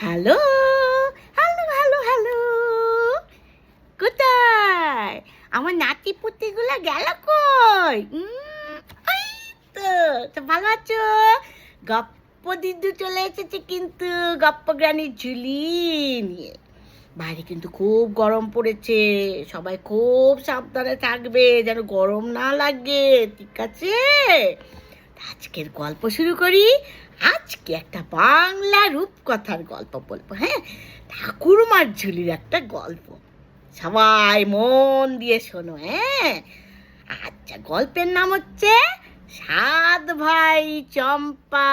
Hello, hello, hello, hello. কোথায় আমার নাতি পুতিগুলো গেল কই? এই তো। তো ভালো আছো? গপ্প দিদু চলে এসেছে কিন্তু, গপ্প গ্রানির ঝুলি নিয়ে। বাইরে কিন্তু খুব গরম পড়েছে, সবাই খুব সাবধানে থাকবে যেন গরম না লাগে, ঠিক আছে? আজকের গল্প শুরু করি। আজকে একটা বাংলা রূপকথার গল্প বলবো, হ্যাঁ, ঠাকুরমার ঝুলির একটা গল্প। সবাই মন দিয়ে শোনো, হ্যাঁ। আচ্ছা, গল্পের নাম হচ্ছে সাত ভাই চম্পা।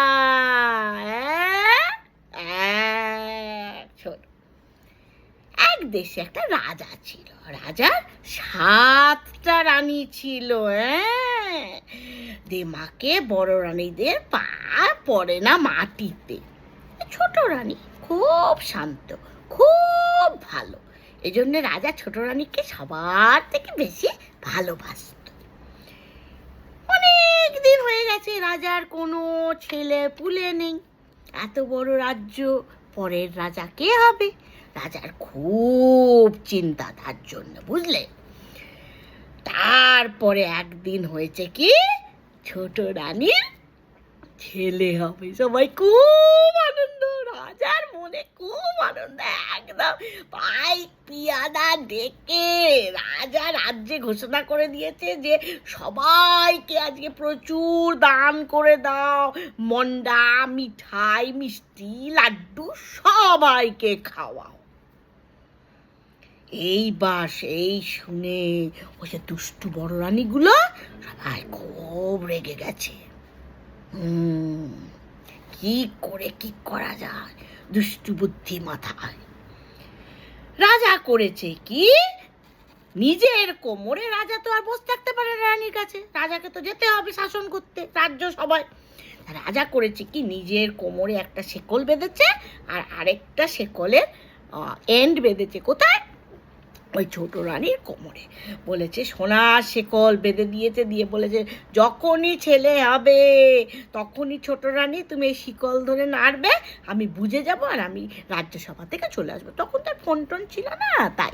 শোনো, এক দেশে একটা রাজা ছিল। রাজার 7টা রানী ছিল, হ্যাঁ। দেমাকে বড় রানীদের পা পড়ে না মাটিতে। ছোট রানী খুব শান্ত, খুব ভালো। এই জন্য রাজা ছোট রানীকে সবার থেকে বেশি ভালোবাসত। অনেক দিন হয়ে গেছে রাজার কোনো ছেলে পুলে নেই। এত বড় রাজ্য, পরের রাজা কে হবে? রাজার খুব চিন্তা তার জন্য, বুঝলে। তারপরে একদিন হয়েছে কি, ছোট রানীর ছেলে হবে। সবাই খুব আনন্দ, রাজার মনে খুব আনন্দ। একদম পাইক পিয়াদা ডেকে রাজা রাজ্যে ঘোষণা করে দিয়েছে যে সবাইকে আজকে প্রচুর দান করে দাও, মন্ডা, মিঠাই, মিষ্টি, লাড্ডু সবাইকে খাওয়াও। এইবার সেই শুনে ওই যে দুষ্টু বড় রানীগুলো সবাই খুব রেগে গেছে। কি করে কি করা যায়, দুষ্টু বুদ্ধি মাথায়। রাজা করেছে কি, নিজের কোমরে, রাজা তো আর বসে থাকতে পারে না রানীর কাছে, রাজাকে তো যেতে হবে শাসন করতে রাজ্য সবাই। রাজা করেছে কি, নিজের কোমরে একটা শেকল বেঁধেছে আর আরেকটা শেকলের এন্ড বেঁধেছে। কোথায়? ওই ছোট রানীর কোমরে। বলেছে সোনার শেকল বেঁধে দিয়েছে, দিয়ে বলেছে যখনই ছেলে হবে তখনই ছোট রানী তুমি এই শিকল ধরে নাড়বে, আমি বুঝে যাব আর আমি রাজ্যসভা থেকে চলে আসবো। তখন তার ফোন টোন ছিল না, তাই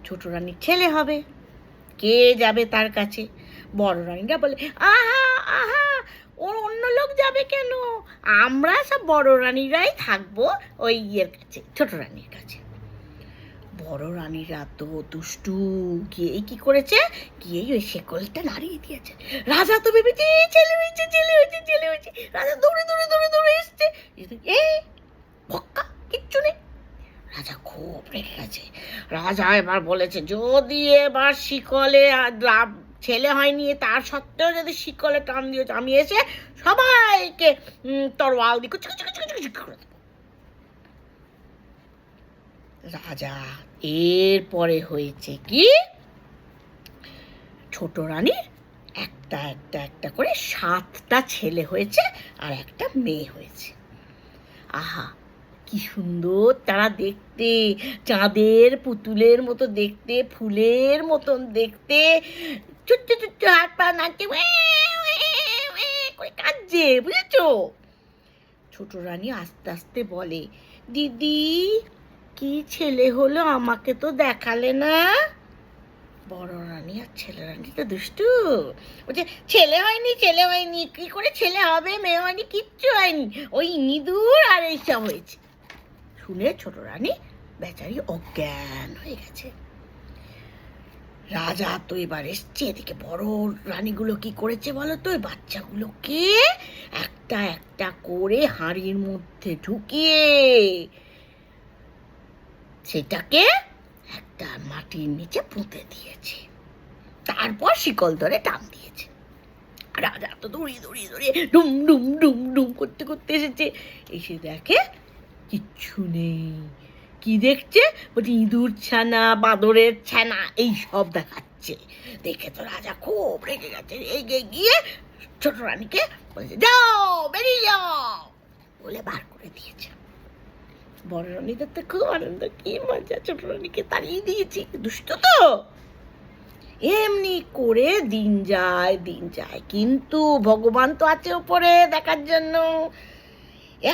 ছোট রানীর ছেলে হবে। কে যাবে তার কাছে? বড় রানীরা বলে আহা আহা, ওর অন্য লোক যাবে কেন, আমরা সব বড় রানীরাই থাকবো ওই ইয়ের কাছে, ছোট রানীর কাছে। বড় রানীরা তো দুষ্টু, গিয়েই কি করেছে, গিয়েই ওই শেকলটা নাড়িয়ে দিয়েছে। রাজা তো ভেবেছে ছেলে হয়েছে, ছেলে হয়েছে, ছেলে হয়েছে। রাজা দৌড়ে দৌড়ে দৌড়ে দৌড়ে এসছে, ভক্কা, কিচ্ছু নেই। রাজা খুব রেগে গেছে। রাজা এবার বলেছে যদি এবার শিকলে ছেলে হয়নি তার সত্ত্বেও যদি শিকলে টান দিয়েছে, আমি এসে সবাইকে তরোয়াল দিয়ে কুচি কুচি কুচি কুচি কুচি করে দেবো। রাজা এরপরে হয়েছে কি, ছোট রানীর একটা একটা একটা করে 7টা ছেলে হয়েছে আর একটা মেয়ে হয়েছে। আহা, কি সুন্দর তারা দেখতে, চাঁদের পুতুলের মতো দেখতে, ফুলের মতন দেখতে, ছোট্ট ছোট্ট হাত পা নাচছে করে কাঁদছে, বুঝেছো? ছোট রানী আস্তে আস্তে বলে দিদি কি ছেলে হলো, আমাকে তো দেখালে না। বড় রানী আর ছেলে রানী তো দুষ্টু, বলছে ছেলে হয়নি, ছেলে হয়নি, কি করে ছেলে হবে, মেয়ে হয়নি, কিচ্ছু হয়নি, ওই ইঁদুর আর এইসব হয়েছে। শুনে ছোট রানী বেচারি অজ্ঞান হয়ে গেছে। রাজা তো এবার এসছে, এদিকে বড় রানীগুলো কি করেছে বলো তো, ওই বাচ্চাগুলোকে একটা একটা করে হাঁড়ির মধ্যে ঢুকিয়ে সেটাকে একটা মাটির নিচে পুঁতে দিয়েছে, তারপর শিকল ধরে টান দিয়েছে। রাজা তো দৌড়িয়ে দৌড়িয়ে দৌড়িয়ে ডুম ডুম ডুম ডুম করতে করতে এসেছে, এসে দেখে কিচ্ছু নেই। কি দেখছে? বলছে ইঁদুর ছানা, বাঁদরের ছানা, এই সব দেখাচ্ছে। দেখে তো রাজা খুব রেগে গেছে, রেগে গিয়ে ছোট রানীকে বলেছে যাও, বেরিয়ে যাও বলে বার করে দিয়েছে। বড় রানীদের তো খুব আনন্দ, কি মজা, ছোট রানীকে তাড়িয়ে দিয়েছি, দুষ্ট তো। এমনি করে দিন যায় দিন যায়, কিন্তু ভগবান তো আছে উপরে দেখার জন্য।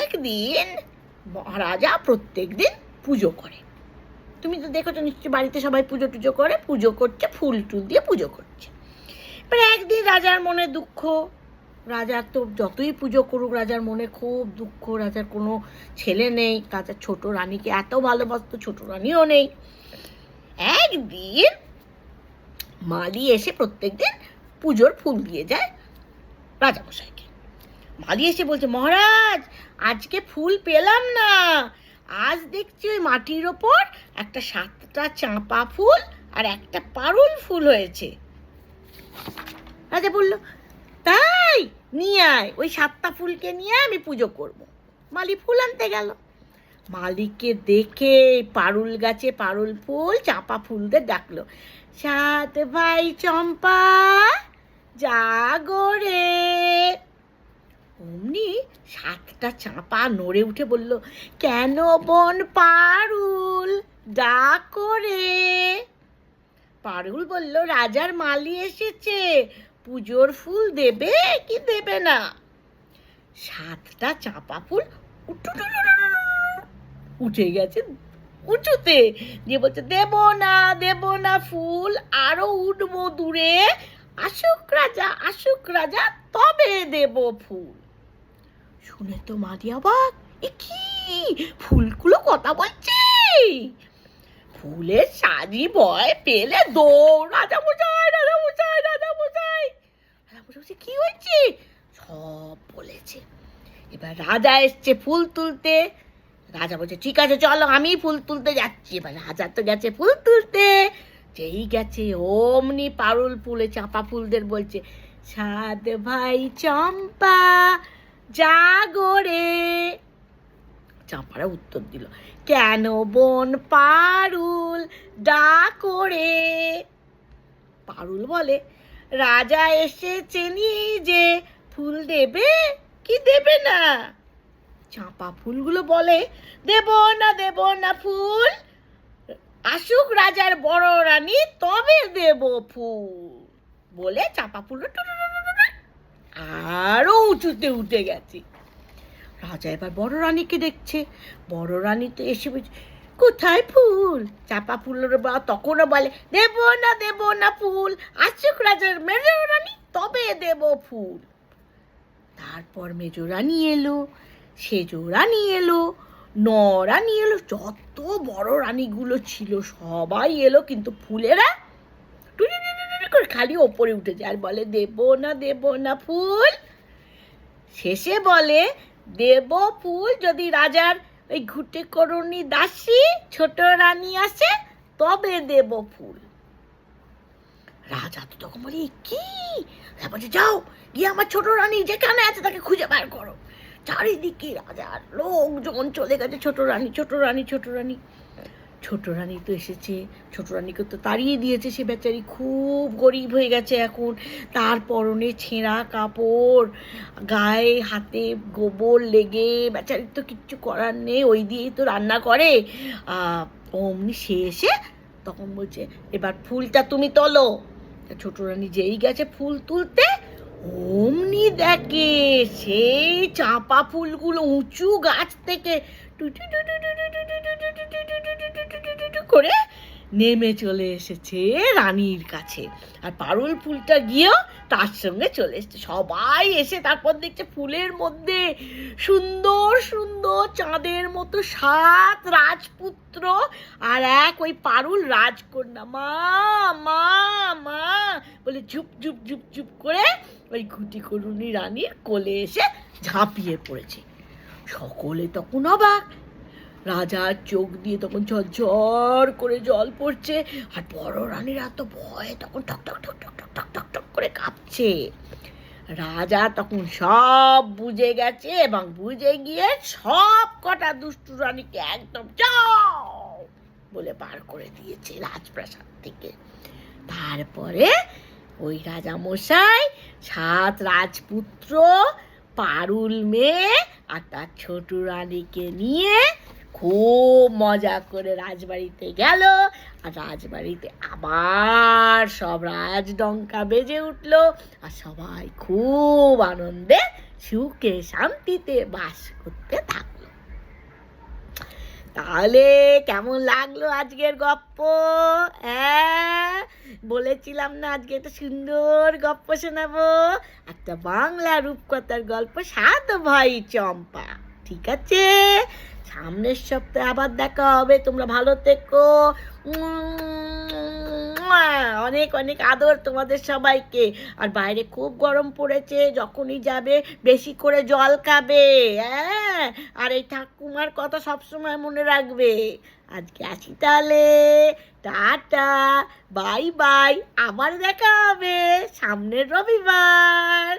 একদিন মহারাজা প্রত্যেক দিন পুজো করে। তুমি তো দেখেছো নিশ্চয়ই, বাড়িতে সবাই পুজো টুজো করে, পুজো করছে, ফুল টুল দিয়ে পুজো করছে। এবার একদিন রাজার মনে দুঃখ, রাজার তো যতই পুজো করুক রাজার মনে খুব দুঃখ, রাজার কোনো ছেলে নেই, রাজার ছোট রানীকে এত ভালোবাসতো, ছোট রানীও নেই। একদিন মালি এসে প্রত্যেকদিন পুজোর ফুল দিয়ে যায় রাজামশাইকে। মালি এসে বলছে, মহারাজ আজকে ফুল পেলাম না, আজ দেখছি ওই মাটির ওপর একটা 7টা চাঁপা ফুল আর একটা পারুল ফুল হয়েছে। রাজা বলল, তাই নিয়ে আয়, ওই 7টা ফুলকে নিয়ে আমি পুজো করব। মালি ফুল আনতে গেল। মালিককে দেখে পারুল গাছে পারুল ফুল, চাঁপা ফুলদের ডাকলো, 7 ভাই চম্পা জাগো রে। অমনি 7টা চাঁপা নড়ে উঠে বলল, কেন বোন পারুল ডাকো রে? পারুল বলল, রাজার মালি এসেছে, পুজোর ফুল দেবে কি দেবে না? 7টা চাঁপা ফুল উঠে গেছে উঁচুতে, দিয়ে বলছে, দেব না ফুল, আরো উঠবো দূরে, আসুক রাজা তবে দেব ফুল। শুনে তো মালি অবাক, এ কি, ফুলগুলো কথা বলছে। ফুলের সাজি ভয় পেলে দৌড়, রাজামশাই কি হয়েছে সব বলেছে। এবার রাজা এসছে ফুল তুলতে। রাজা বলছে, ঠিক আছে চলো, আমি ফুল তুলতে যাচ্ছি। এবার রাজা তো গেছে ফুল তুলতে, যেই গেছে অমনি পারুল ফুলে চাঁপা ফুলদের বলছে, 7 ভাই চম্পা জাগো রে। চাঁপারা উত্তর দিল, কেন বোন পারুল ডাকো রে? পারুল বলে, রাজা এসেছে যে, ফুল দেবে কি দেবে না? চাঁপা ফুলগুলো বলে, দেব না ফুল, আসুক রাজার বড় রানী তবে দেব ফুল। বলে চাঁপা ফুল আরো উঁচুতে উঠে গেছে। রাজা এবার বড় রানীকে দেখছে। বড় রানী তো এসে বলছে, কোথায় ফুল? চাঁপা ফুলের তখনও বলে, দেব না ফুল, আসুক রাজার মেজো রানী তবে দেব ফুল। তারপর মেজো রানী এলো, সেজো রানী এলো, নরানী এলো, যত বড় রানীগুলো ছিল সবাই এলো, কিন্তু ফুলেরা করে খালি ওপরে উঠেছে আর বলে, দেব না ফুল। শেষে বলে, দেব ফুল যদি রাজার ওই ঘুটে করুণী দাসী ছোট রানী আসে তবে দেব ফুল। রাজা তো তখন বলে, কি? বলছে, যাও গিয়ে আমার ছোট রানী যেখানে আছে তাকে খুঁজে বার করো। চারিদিকে রাজার লোকজন চলে গেছে, ছোট রানী তো এসেছে। ছোট রানীকে তো তাড়িয়ে দিয়েছে, সে বেচারি খুব গরিব হয়ে গেছে এখন। তার পরনে ছেঁড়া কাপড়, গায়ে হাতে গোবর লেগে, বেচারির তো কিচ্ছু করার নেই, ওই দিয়েই তো রান্না করে। অমনি সে এসে তখন বলছে, এবার ফুলটা তুমি তোলো। ছোট রানী যেই গেছে ফুল তুলতে, অমনি দেখে সেই চাঁপা ফুলগুলো উঁচু গাছ থেকে করে নেমে চলে এসেছে রানীর কাছে। আর পারুল ফুলটা গিয়েও তার সঙ্গে চলে এসেছে। সবাই এসে তারপর দেখছে ফুলের মধ্যে সুন্দর সুন্দর চাঁদের মতো 7 রাজপুত্র আর এক ওই পারুল রাজকন্যা। মা মা মা বলে ঝুপ করে ওই ঘুটি করুণী রানীর কোলে এসে ঝাঁপিয়ে পড়েছে। সকলে তখন অবাক, রাজার চোখ দিয়ে তখন ঝরঝর করে জল পড়ছে, আর বড় রানীরা তো ভয়ে তখন ঠক ঠক করে কাঁপছে। রাজা তখন সব বুঝে গেছে এবং বুঝে গিয়ে সব কটা দুষ্টু রানীকে একদম যাও বলে বার করে দিয়েছে রাজপ্রাসাদ থেকে। তারপরে ওই রাজা মশাই 7 রাজপুত্র, পারুল মেয়ে আর তার ছোট রানীকে নিয়ে খুব মজা করে রাজবাড়িতে গেল। আর রাজবাড়িতে আবার সব রাজডঙ্কা বেজে উঠলো, আর সবাই খুব আনন্দে সুখে শান্তিতে বাস করতে থাকলো। তাহলে কেমন লাগলো আজকের গপ্প? হ্যাঁ, বলেছিলাম না আজকে একটা সুন্দর গপ্প শোনাবো, একটা বাংলা রূপকথার গল্প, সাত ভাই চম্পা। ঠিক আছে, সামনের সপ্তাহে আবার দেখা হবে। তোমরা ভালো থেকো। অনেক অনেক আদর তোমাদের সবাইকে। আর বাইরে খুব গরম পড়েছে, যখনই যাবে বেশি করে জল খাবে। হ্যাঁ, আর এই ঠাকুমার কথা সবসময় মনে রাখবে। আজকে আসি তাহলে, টাটা, বাই বাই। আবার দেখা হবে সামনের রবিবার।